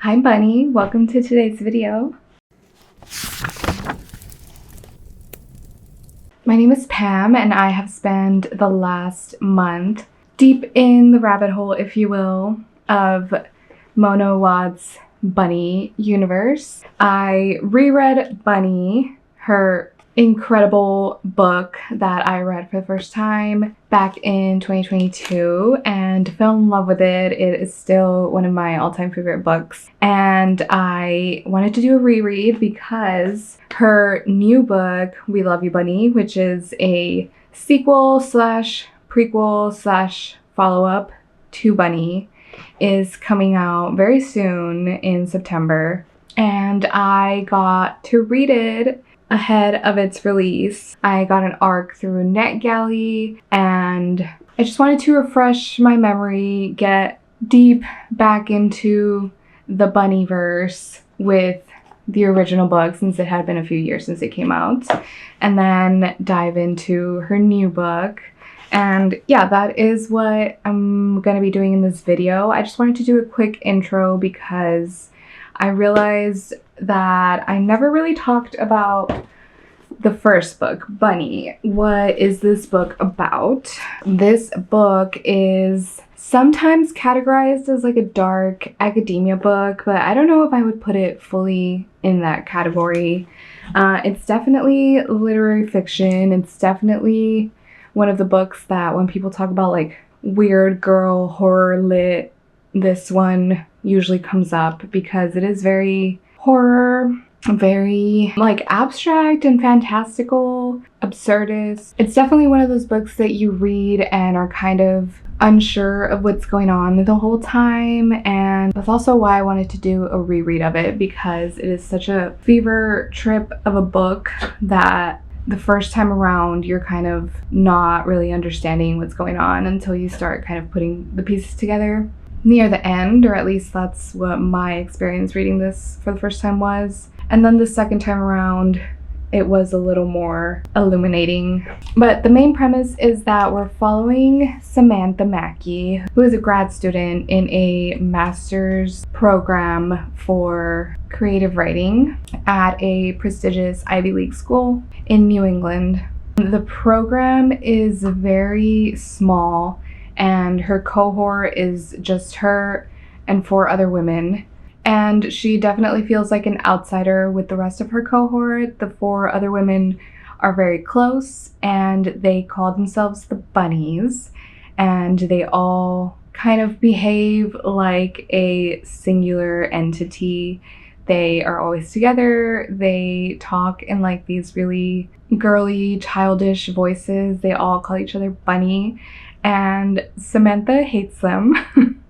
Hi Bunny, welcome to today's video. My name is Pam and I have spent the last month deep in the rabbit hole, if you will, of Mona Awad's Bunny universe. I reread Bunny, her incredible book that I read for the first time back in 2022 and fell in love with it. It is still one of my all-time favorite books, and I wanted to do a reread because her new book, We Love You Bunny, which is a sequel slash prequel slash follow-up to Bunny, is coming out very soon in September, and I got to read it ahead of its release. I got an ARC through NetGalley, and I just wanted to refresh my memory, get deep back into the bunnyverse with the original book, since it had been a few years since it came out, and then dive into her new book. And yeah, that is what I'm gonna be doing in this video. I just wanted to do a quick intro because I realized that I never really talked about the first book, Bunny. What is this book about? This book is sometimes categorized as like a dark academia book, but I don't know if I would put it fully in that category. It's definitely literary fiction. It's definitely one of the books that when people talk about like weird girl horror lit, this one usually comes up because it is very horror, very like abstract and fantastical, absurdist. It's definitely one of those books that you read and are kind of unsure of what's going on the whole time, and that's also why I wanted to do a reread of it, because it is such a fever trip of a book that the first time around you're kind of not really understanding what's going on until you start kind of putting the pieces together near the end, or at least that's what my experience reading this for the first time was. And then the second time around, it was a little more illuminating. But the main premise is that we're following Samantha Mackey, who is a grad student in a master's program for creative writing at a prestigious Ivy League school in New England. The program is very small, and her cohort is just her and 4 other women. And she definitely feels like an outsider with the rest of her cohort. The 4 other women are very close, and they call themselves the Bunnies, and they all kind of behave like a singular entity. They are always together. They talk in like these really girly, childish voices. They all call each other Bunny, and Samantha hates them.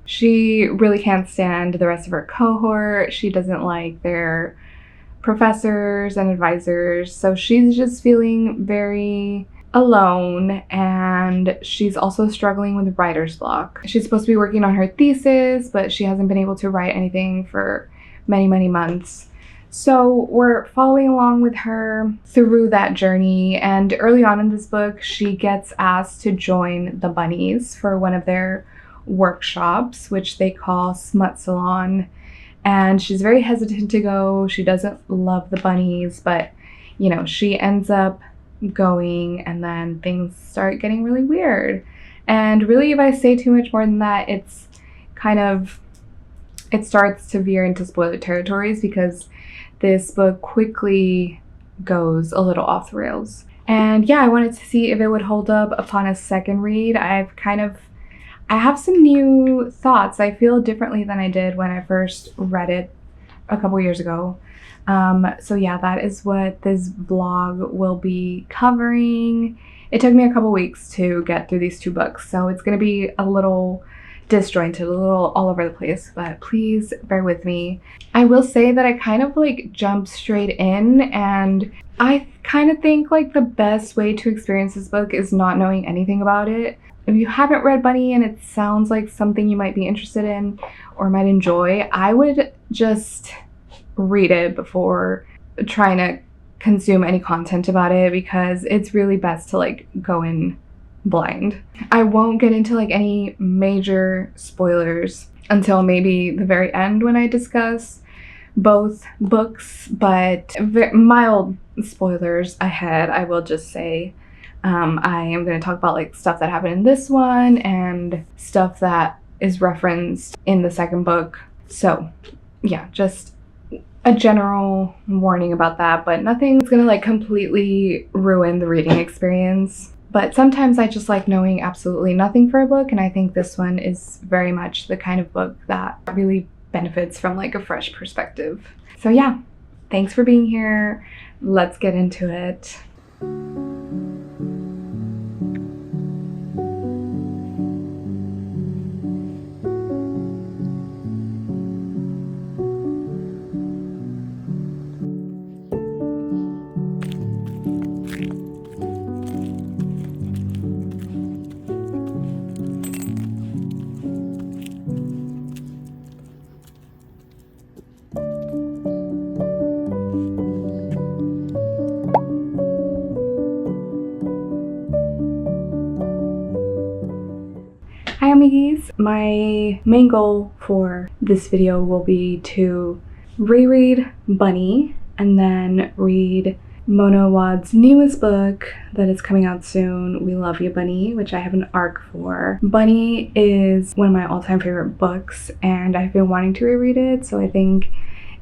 She really can't stand the rest of her cohort. She doesn't like their professors and advisors, so she's just feeling very alone, and she's also struggling with writer's block. She's supposed to be working on her thesis, but she hasn't been able to write anything for many months. So we're following along with her through that journey, and early on in this book, she gets asked to join the Bunnies for one of their workshops, which they call Smut Salon, and she's very hesitant to go. She doesn't love the bunnies, but you know, she ends up going, and then things start getting really weird. And really, if I say too much more than that, it's kind of, it starts to veer into spoiler territories, because this book quickly goes a little off the rails. And yeah, I wanted to see if it would hold up upon a second read. I have some new thoughts. I feel differently than I did when I first read it a couple years ago. So yeah, that is what this vlog will be covering. It took me a couple weeks to get through these 2 books, so it's gonna be a little disjointed, a little all over the place, but please bear with me. I will say that I kind of like jumped straight in, and I kind of think like the best way to experience this book is not knowing anything about it. If you haven't read Bunny and it sounds like something you might be interested in or might enjoy, I would just read it before trying to consume any content about it, because it's really best to like go in blind. I won't get into like any major spoilers until maybe the very end when I discuss both books, but mild spoilers ahead. I will just say I am going to talk about like stuff that happened in this one and stuff that is referenced in the second book. So yeah, just a general warning about that, but nothing's gonna like completely ruin the reading experience. But sometimes I just like knowing absolutely nothing for a book, and I think this one is very much the kind of book that really benefits from like a fresh perspective. So yeah, thanks for being here. Let's get into it. Hi amigues! My main goal for this video will be to reread Bunny and then read Mona Awad's newest book that is coming out soon, We Love You Bunny, which I have an arc for. Bunny is one of my all-time favorite books and I've been wanting to reread it, so I think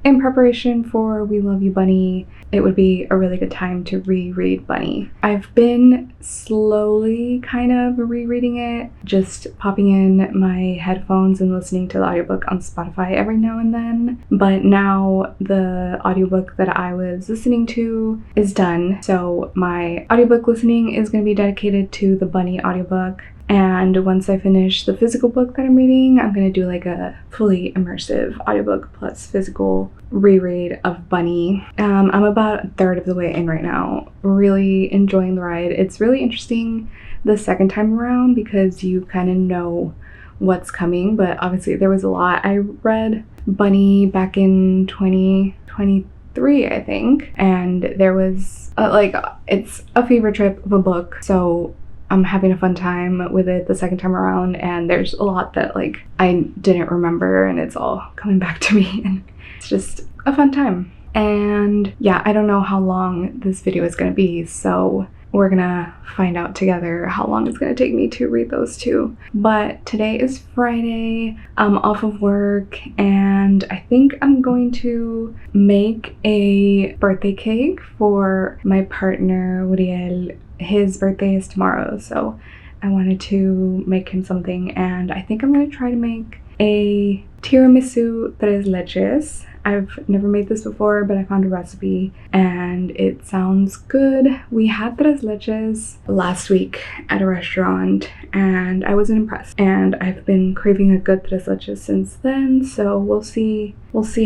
in preparation for We Love You Bunny, it would be a really good time to reread Bunny. I've been slowly kind of rereading it, just popping in my headphones and listening to the audiobook on Spotify every now and then. But now the audiobook that I was listening to is done, so my audiobook listening is going to be dedicated to the Bunny audiobook. And once I finish the physical book that I'm reading, I'm gonna do like a fully immersive audiobook plus physical reread of Bunny. I'm about a third of the way in right now. Really enjoying the ride. It's really interesting the second time around because you kind of know what's coming, but obviously there was a lot. I read Bunny back in 2023, I think, and there was it's a fever trip of a book, so I'm having a fun time with it the second time around, and there's a lot that like I didn't remember and it's all coming back to me, and it's just a fun time. And yeah, I don't know how long this video is going to be, so we're gonna find out together how long it's gonna take me to read those two. But today is Friday, I'm off of work, and I think I'm going to make a birthday cake for my partner, Uriel. His birthday is tomorrow, so I wanted to make him something, and I think I'm gonna try to make a tiramisu tres leches. I've never made this before, but I found a recipe and it sounds good. We had tres leches last week at a restaurant and I wasn't impressed, and I've been craving a good tres leches since then, so we'll see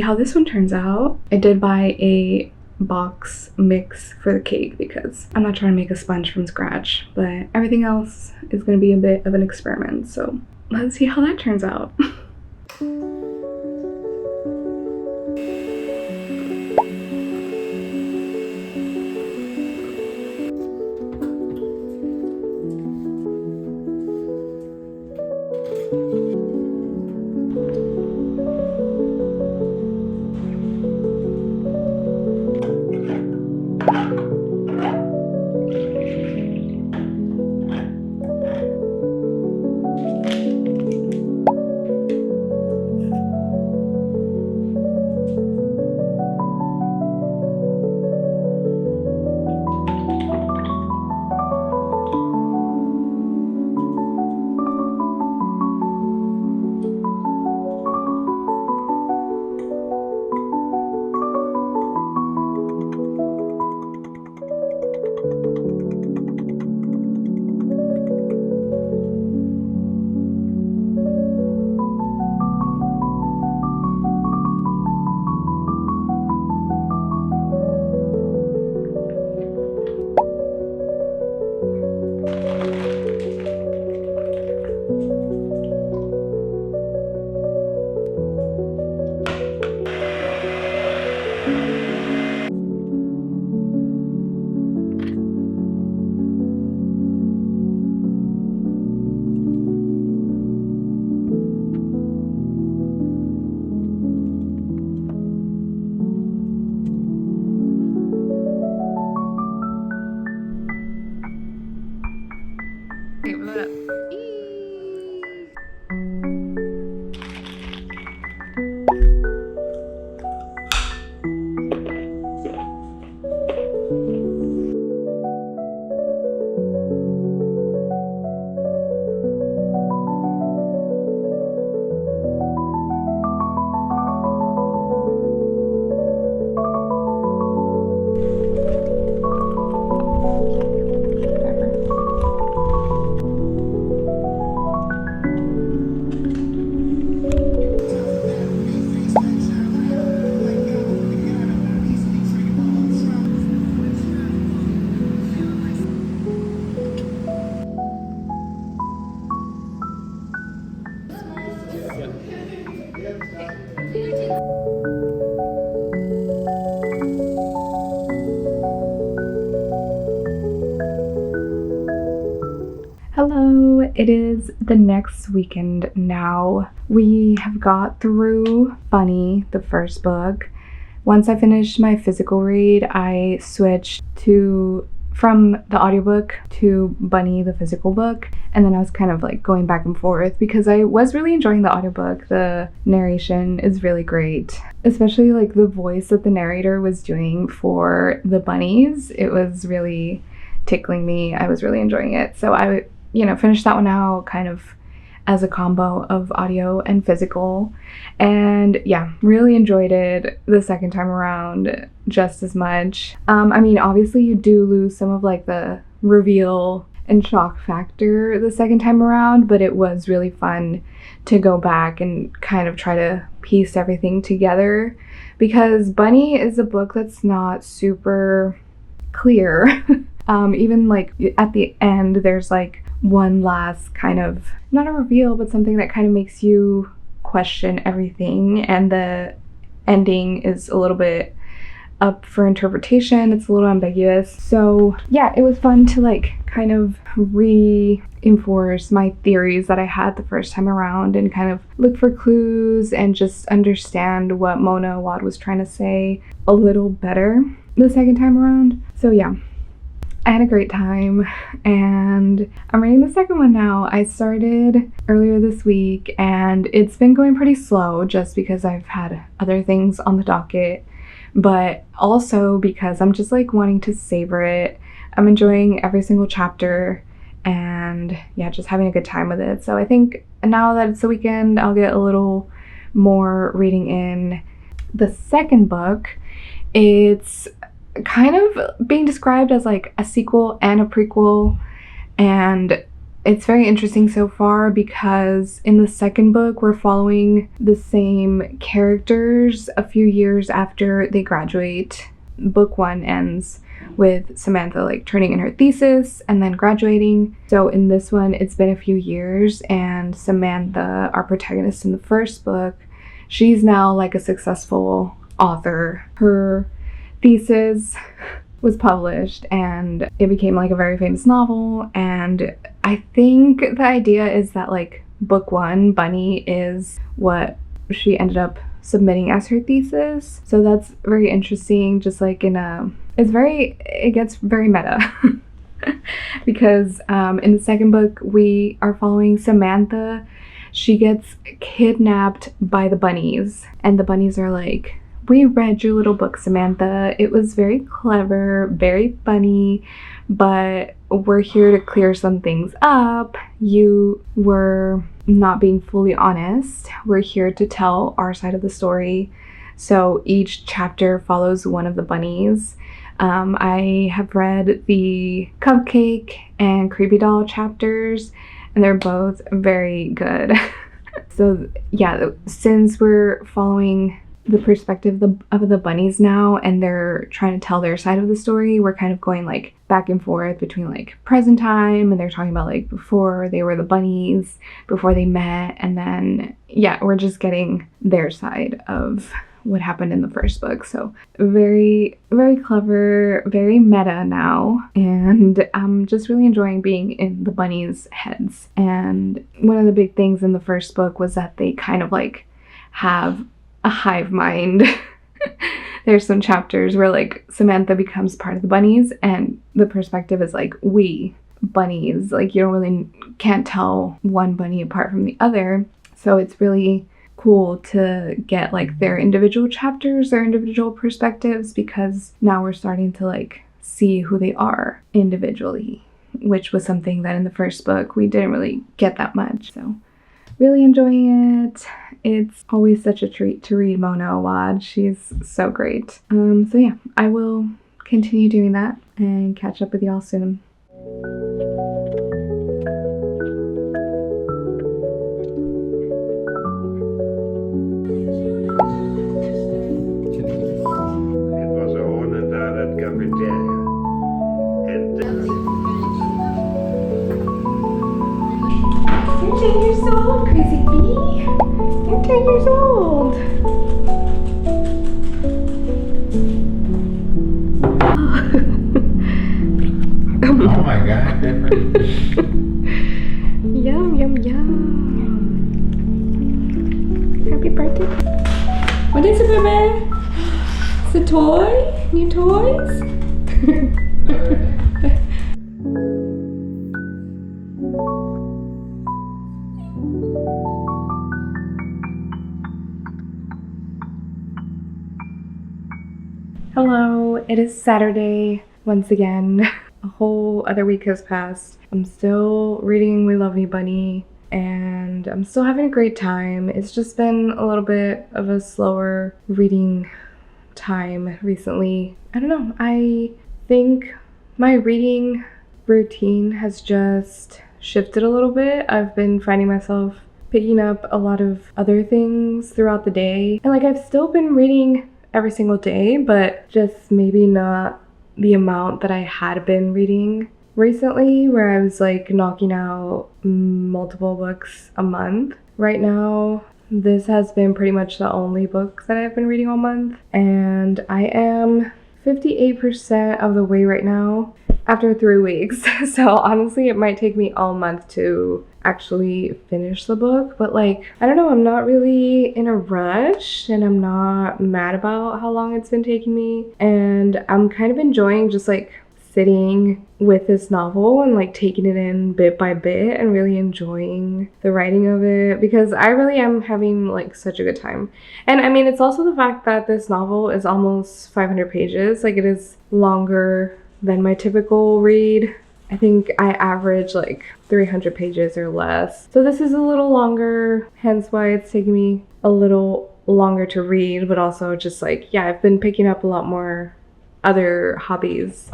how this one turns out. I did buy a box mix for the cake because I'm not trying to make a sponge from scratch, but everything else is going to be a bit of an experiment, so let's see how that turns out. Hello, it is the next weekend now. We have got through Bunny, the first book. Once I finished my physical read, I switched from the audiobook to Bunny, the physical book, and then I was kind of like going back and forth because I was really enjoying the audiobook. The narration is really great, especially like the voice that the narrator was doing for the bunnies. It was really tickling me. I was really enjoying it. So I finished that one out kind of as a combo of audio and physical, and yeah, really enjoyed it the second time around just as much. I mean, obviously you do lose some of like the reveal and shock factor the second time around, but it was really fun to go back and kind of try to piece everything together, because Bunny is a book that's not super clear. Even like at the end, there's like one last kind of, not a reveal, but something that kind of makes you question everything, and the ending is a little bit up for interpretation. It's a little ambiguous. So yeah, it was fun to like kind of reinforce my theories that I had the first time around and kind of look for clues and just understand what Mona Awad was trying to say a little better the second time around. So yeah, I had a great time, and I'm reading the second one now. I started earlier this week, and it's been going pretty slow just because I've had other things on the docket, but also because I'm just like wanting to savor it. I'm enjoying every single chapter, and yeah, just having a good time with it. So I think now that it's the weekend, I'll get a little more reading in. The second book, it's kind of being described as like a sequel and a prequel, and it's very interesting so far because in the second book we're following the same characters a few years after they graduate. Book one ends with Samantha like turning in her thesis and then graduating. So in this one it's been a few years, and Samantha, our protagonist in the first book, she's now like a successful author. Her thesis was published and it became like a very famous novel, and I think the idea is that like book one, Bunny, is what she ended up submitting as her thesis. So that's very interesting, just like it gets very meta because in the second book we are following Samantha. She gets kidnapped by the bunnies, and the bunnies are like, "We read your little book, Samantha. It was very clever, very funny, but we're here to clear some things up. You were not being fully honest. We're here to tell our side of the story." So each chapter follows one of the bunnies. I have read the Cupcake and Creepy Doll chapters, and they're both very good. So yeah, since we're following the perspective of the bunnies now, and they're trying to tell their side of the story, we're kind of going like back and forth between like present time, and they're talking about like before they were the bunnies, before they met, and then yeah, we're just getting their side of what happened in the first book. So very, very clever, very meta now, and I'm just really enjoying being in the bunnies' heads. And one of the big things in the first book was that they kind of like have a hive mind. There's some chapters where like Samantha becomes part of the bunnies, and the perspective is like we bunnies, like you can't tell one bunny apart from the other. So it's really cool to get like their individual chapters, their individual perspectives, because now we're starting to like see who they are individually, which was something that in the first book we didn't really get that much. So really enjoying it. It's always such a treat to read Mona Awad. She's so great. So yeah, I will continue doing that and catch up with y'all soon. It was a honor cafeteria. You're 10 years old, Crazy Bee. You're 10 years old. Oh my God, different. What is it, baby? It's a toy? New toys? Hello, it is Saturday once again. A whole other week has passed. I'm still reading We Love You Bunny and I'm still having a great time. It's just been a little bit of a slower reading time recently. I don't know, I think my reading routine has just shifted a little bit. I've been finding myself picking up a lot of other things throughout the day. And like I've still been reading every single day, but just maybe not the amount that I had been reading recently, where I was like knocking out multiple books a month. Right now, this has been pretty much the only book that I've been reading all month, and I am 58% of the way right now after 3 weeks. So honestly, it might take me all month to actually finish the book, but like, I don't know, I'm not really in a rush and I'm not mad about how long it's been taking me, and I'm kind of enjoying just like sitting with this novel and like taking it in bit by bit and really enjoying the writing of it, because I really am having like such a good time. And I mean, it's also the fact that this novel is almost 500 pages. Like, it is longer than my typical read. I think I average like 300 pages or less. So this is a little longer, hence why it's taking me a little longer to read, but also just like, yeah, I've been picking up a lot more other hobbies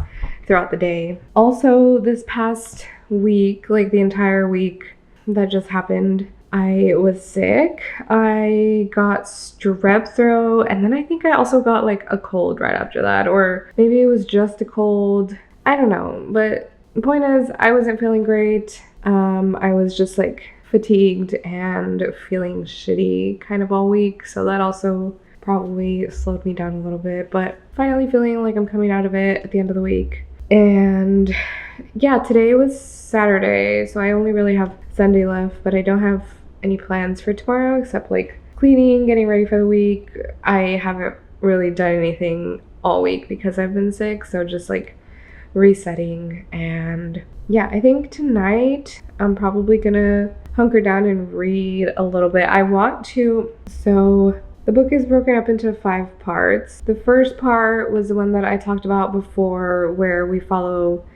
throughout the day. Also, this past week, like the entire week that just happened, I was sick. I got strep throat, and then I think I also got like a cold right after that, or maybe it was just a cold. I don't know, but the point is, I wasn't feeling great. I was just like fatigued and feeling shitty kind of all week, so that also probably slowed me down a little bit, but finally feeling like I'm coming out of it at the end of the week. And yeah, today was Saturday, so I only really have Sunday left, but I don't have any plans for tomorrow except like cleaning, getting ready for the week. I haven't really done anything all week because I've been sick, so just like resetting. And yeah, I think tonight I'm probably gonna hunker down and read a little bit. So the book is broken up into 5 parts. The first part was the one that I talked about before, where we follow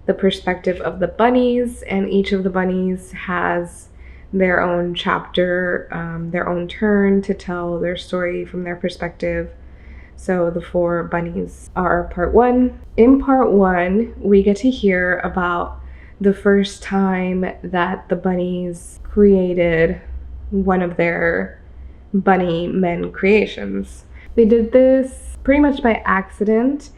the perspective of the bunnies, and each of the bunnies has their own chapter, their own turn to tell their story from their perspective. So the 4 bunnies are part 1. In part 1, we get to hear about the first time that the bunnies created one of their bunny men creations. They did this pretty much by accident,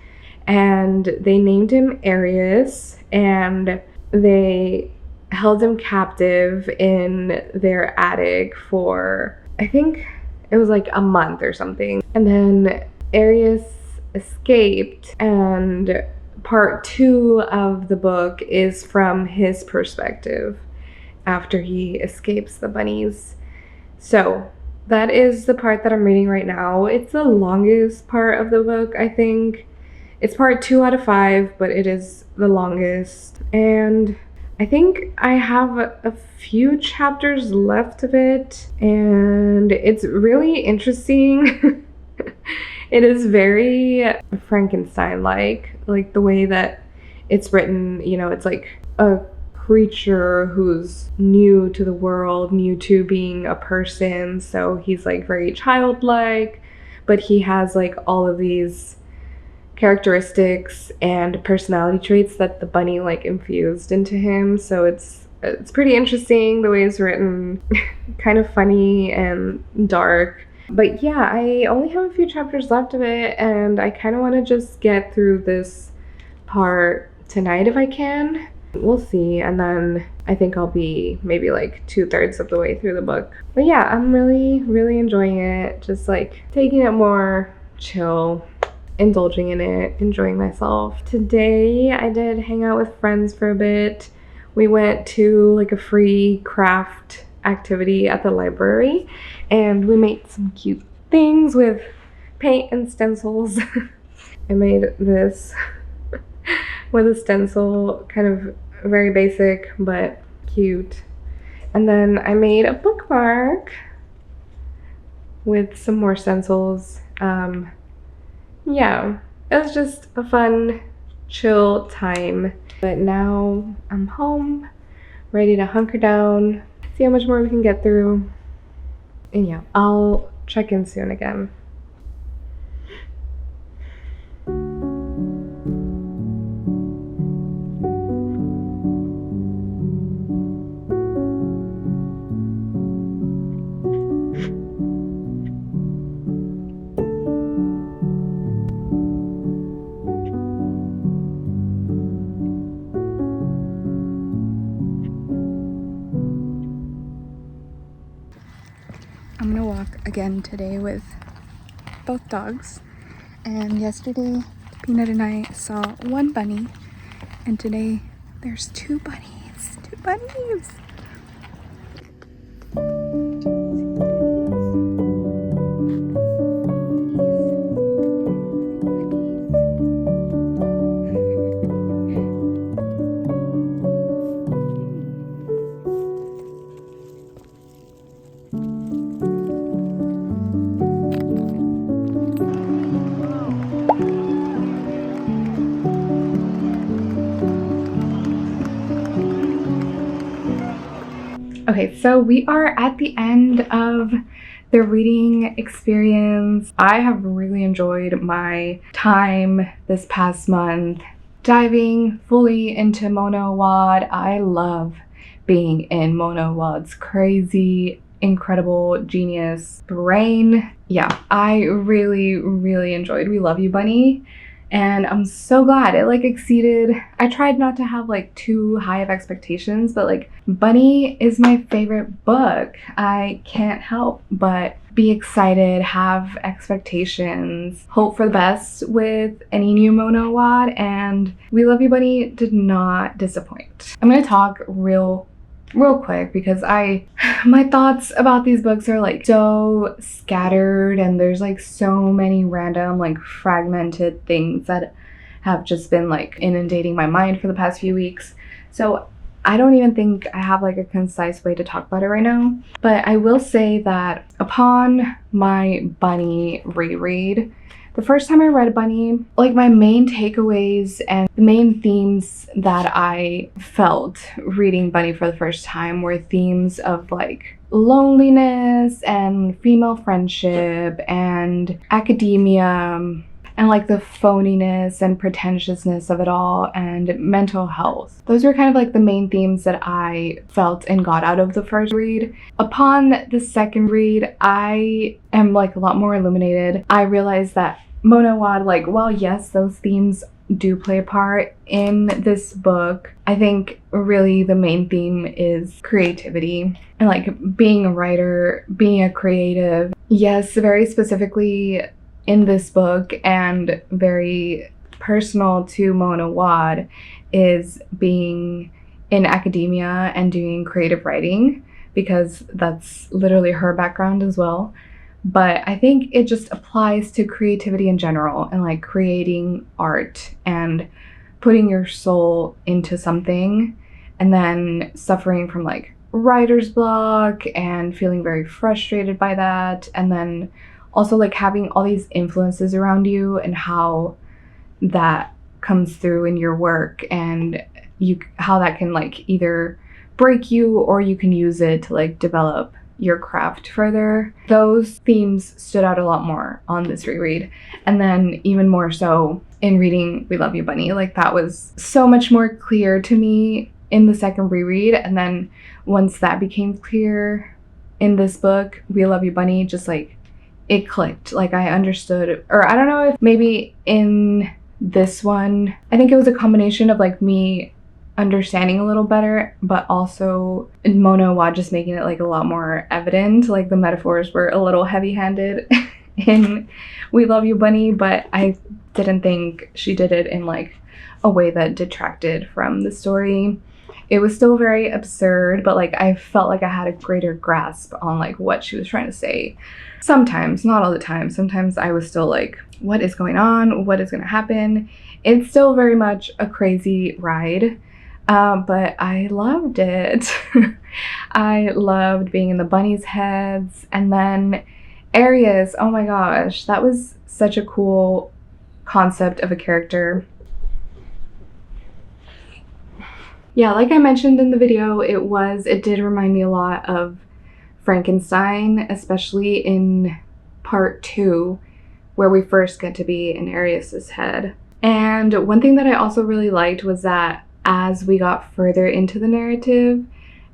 and they named him Arius, and they held him captive in their attic for, I think it was like a month or something. And then Arius escaped, and part 2 of the book is from his perspective after he escapes the bunnies. So that is the part that I'm reading right now. It's the longest part of the book, I think. It's part 2 out of 5, but it is the longest. And I think I have a few chapters left of it, and it's really interesting. It is very Frankenstein-like the way that it's written. You know, it's like a creature who's new to the world, new to being a person, so he's like very childlike, but he has like all of these characteristics and personality traits that the bunny like infused into him. So it's pretty interesting the way it's written. Kind of funny and dark. But yeah, I only have a few chapters left of it, and I kind of want to just get through this part tonight if I can. We'll see, and then I think I'll be maybe like 2/3 of the way through the book. But yeah, I'm really enjoying it. Just like taking it more chill, indulging in it, enjoying myself. Today I did hang out with friends for a bit. We went to like a free craft activity at the library, and we made some cute things with paint and stencils. I made this with a stencil, kind of very basic but cute. And then I made a bookmark with some more stencils. Yeah, it was just a fun, chill time. But now I'm home, ready to hunker down, see how much more we can get through. And yeah, I'll check in soon again. I'm gonna walk again today with both dogs. And yesterday, Peanut and I saw one bunny, and today there's two bunnies. Two bunnies! Okay, so we are at the end of the reading experience. I have really enjoyed my time this past month diving fully into Mona Awad. I love being in Mona Awad's crazy, incredible, genius brain. Yeah, I really enjoyed We Love You, Bunny. And I'm so glad it like exceeded. I tried not to have like too high of expectations, but like Bunny is my favorite book. I can't help but be excited, have expectations, hope for the best with any new Mona Awad, and We Love You, Bunny did not disappoint. I'm gonna talk real quick because my thoughts about these books are like so scattered, and there's like so many random like fragmented things that have just been like inundating my mind for the past few weeks. So I don't even think I have like a concise way to talk about it right now. But I will say that upon my Bunny reread, the first time I read Bunny, like my main takeaways and the main themes that I felt reading Bunny for the first time were themes of like loneliness and female friendship and academia and like the phoniness and pretentiousness of it all and mental health. Those were kind of like the main themes that I felt and got out of the first read. Upon the second read, I am like a lot more illuminated. I realized that Mona Awad, like, while yes, those themes do play a part in this book, I think really the main theme is creativity and like being a writer, being a creative. Yes, very specifically in this book and very personal to Mona Awad is being in academia and doing creative writing, because that's literally her background as well. But I think it just applies to creativity in general and like creating art and putting your soul into something and then suffering from like writer's block and feeling very frustrated by that, and then also like having all these influences around you and how that comes through in your work and how that can like either break you or you can use it to like develop your craft further. Those themes stood out a lot more on this reread, and then even more so in reading We Love You, Bunny. Like that was so much more clear to me in the second reread, and then once that became clear in this book, We Love You, Bunny, just like it clicked. Like I understood, or I don't know if maybe in this one, I think it was a combination of like me understanding a little better, but also Mona Awad just making it like a lot more evident. Like the metaphors were a little heavy-handed in We Love You, Bunny, but I didn't think she did it in like a way that detracted from the story. It was still very absurd, but like I felt like I had a greater grasp on like what she was trying to say. Sometimes, not all the time. Sometimes I was still like, what is going on? What is going to happen? It's still very much a crazy ride, but I loved it. I loved being in the bunnies' heads. And then Arius, oh my gosh, that was such a cool concept of a character. Yeah, like I mentioned in the video, it did remind me a lot of Frankenstein, especially in part 2, where we first get to be in Arius's head. And one thing that I also really liked was that as we got further into the narrative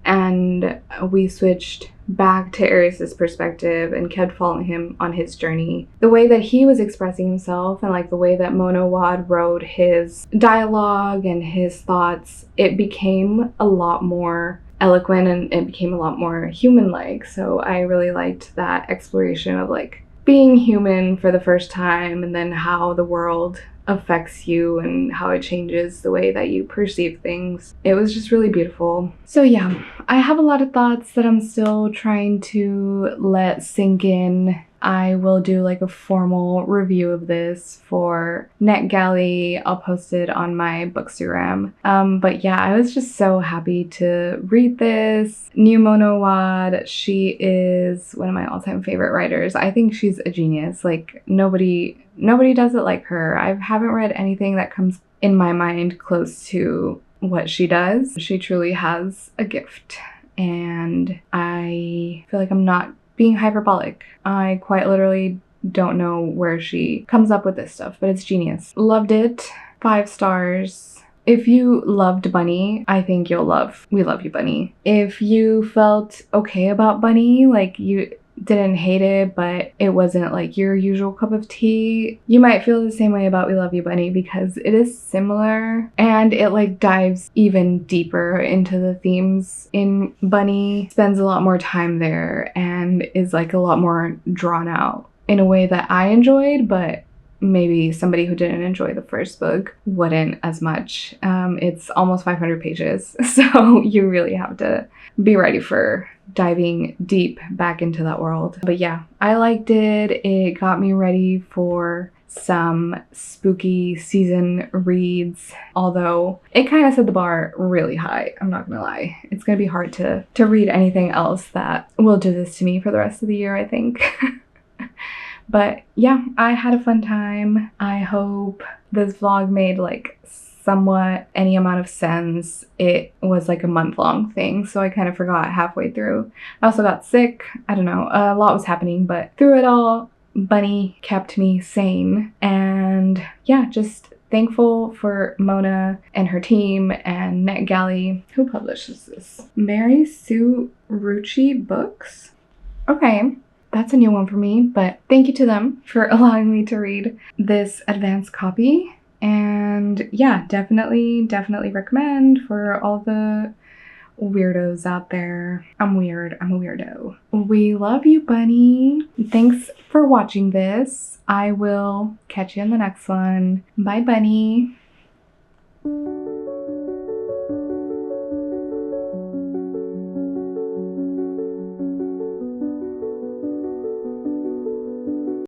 and we switched back to Arius's perspective and kept following him on his journey, the way that he was expressing himself and like the way that Mona Awad wrote his dialogue and his thoughts, it became a lot more eloquent and it became a lot more human-like. So I really liked that exploration of like being human for the first time and then how the world affects you and how it changes the way that you perceive things. It was just really beautiful. So yeah, I have a lot of thoughts that I'm still trying to let sink in. I will do like a formal review of this for NetGalley. I'll post it on my Bookstagram. But yeah, I was just so happy to read this. New Mona Awad, she is one of my all-time favorite writers. I think she's a genius. Like nobody does it like her. I haven't read anything that comes in my mind close to what she does. She truly has a gift, and I feel like I'm not being hyperbolic. I quite literally don't know where she comes up with this stuff, but it's genius. Loved it. 5 stars. If you loved Bunny, I think you'll love We Love You, Bunny. If you felt okay about Bunny, like you didn't hate it, but it wasn't like your usual cup of tea, you might feel the same way about We Love You, Bunny, because it is similar and it like dives even deeper into the themes in Bunny, spends a lot more time there, and is like a lot more drawn out in a way that I enjoyed, but maybe somebody who didn't enjoy the first book wouldn't as much. It's almost 500 pages, so you really have to be ready for diving deep back into that world. But yeah, I liked it. It got me ready for some spooky season reads, although it kind of set the bar really high. I'm not gonna lie. It's gonna be hard to read anything else that will do this to me for the rest of the year, I think. But yeah, I had a fun time. I hope this vlog made like somewhat any amount of sense. It was like a month-long thing, so I kind of forgot halfway through. I also got sick. I don't know, a lot was happening, but through it all, Bunny kept me sane. And yeah, just thankful for Mona and her team and NetGalley. Who publishes this? Mary Sue Rucci Books? Okay. That's a new one for me, but thank you to them for allowing me to read this advanced copy. And yeah, definitely recommend for all the weirdos out there. I'm weird. I'm a weirdo. We love you, Bunny. Thanks for watching this. I will catch you in the next one. Bye, Bunny.